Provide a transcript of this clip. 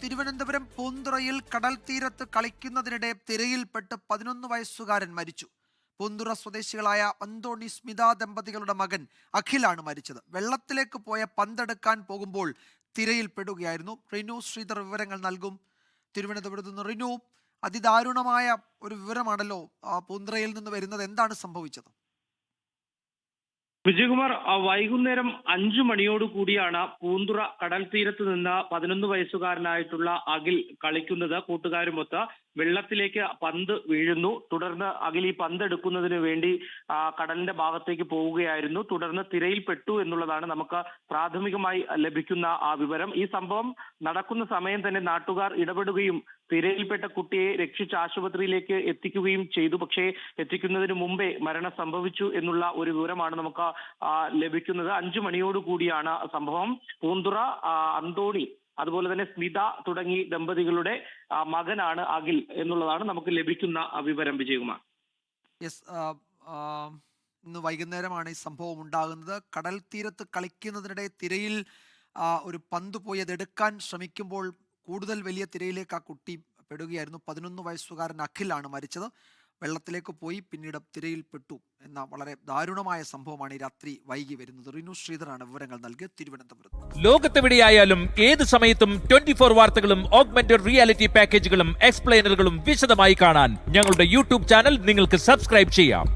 തിരുവനന്തപുരം പൂന്തുറയിൽ കടൽ തീരത്ത് കളിക്കുന്നതിനിടെ തിരയിൽപ്പെട്ട് 11 വയസ്സുകാരൻ മരിച്ചു. പൂന്തുറ സ്വദേശികളായ അന്തോണി സ്മിത ദമ്പതികളുടെ മകൻ അഖിലാണ് മരിച്ചത്. വെള്ളത്തിലേക്ക് പോയ പന്തെടുക്കാൻ പോകുമ്പോൾ തിരയിൽപ്പെടുകയായിരുന്നു. റിനു ശ്രീധർ വിവരങ്ങൾ നൽകും. തിരുവനന്തപുരത്ത് നിന്ന് റിനു, അതിദാരുണമായ ഒരു വിവരമാണല്ലോ പൂന്തുറയിൽ നിന്ന് വരുന്നത്. എന്താണ് സംഭവിച്ചത്? വിജയകുമാർ, വൈകുന്നേരം 5 മണിയോട് കൂടിയാണ് പൂന്തുറ കടൽ തീരത്ത് നിന്ന് 11 വയസ്സുകാരനായിട്ടുള്ള അഖിൽ കളിക്കുന്നത്. കൂട്ടുകാരുമൊത്ത് വെള്ളത്തിലേക്ക് പന്ത് വീഴുന്നു. തുടർന്ന് അഖിൽ ഈ പന്ത് എടുക്കുന്നതിന് വേണ്ടി കടലിന്റെ ഭാഗത്തേക്ക് പോവുകയായിരുന്നു. തുടർന്ന് തിരയിൽപ്പെട്ടു എന്നുള്ളതാണ് നമുക്ക് പ്രാഥമികമായി ലഭിക്കുന്ന വിവരം. ഈ സംഭവം നടക്കുന്ന സമയം തന്നെ നാട്ടുകാർ ഇടപെടുകയും തിരയിൽപ്പെട്ട കുട്ടിയെ രക്ഷിച്ച് ആശുപത്രിയിലേക്ക് എത്തിക്കുകയും ചെയ്തു. പക്ഷേ എത്തിക്കുന്നതിന് മുമ്പേ മരണം സംഭവിച്ചു എന്നുള്ള ഒരു വിവരമാണ് നമുക്ക് ലഭിക്കുന്നത്. 5 മണിയോട് കൂടിയാണ് സംഭവം. പൂന്തുറ അന്തോണി അതുപോലെ തന്നെ സ്മിത തുടങ്ങി ദമ്പതികളുടെ മകനാണ് അഖിൽ എന്നുള്ളതാണ് നമുക്ക് ലഭിക്കുന്ന വിവരം. വിജയകുമാർ, ഇന്ന് വൈകുന്നേരമാണ് ഈ സംഭവം ഉണ്ടാകുന്നത്. കടൽ തീരത്ത് കളിക്കുന്നതിനിടെ തിരയിൽ ഒരു പന്ത് പോയി അതെടുക്കാൻ ശ്രമിക്കുമ്പോൾ കൂടുതൽ വലിയ തിരയിലേക്ക് ആ കുട്ടി പെടുകയായിരുന്നു. 11 വയസ്സുകാരൻ അഖിലാണ് മരിച്ചത്. വെള്ളത്തിലേക്ക് പോയി പിന്നീട് തിരയിൽപ്പെട്ടു എന്ന വളരെ ദാരുണമായ സംഭവമാണ് ഈ രാത്രി വൈകി വരുന്നത്. റിനു ശ്രീധറാണ് വിവരങ്ങൾ നൽകിയത് തിരുവനന്തപുരത്ത്. ലോകത്തെവിടെയായാലും ഏത് സമയത്തും 24 വാർത്തകളും ഓഗ്മെന്റഡ് റിയാലിറ്റി പാക്കേജുകളും എക്സ്പ്ലെയിനറുകളും വിശദമായി കാണാൻ ഞങ്ങളുടെ യൂട്യൂബ് ചാനൽ നിങ്ങൾക്ക് സബ്സ്ക്രൈബ് ചെയ്യാം.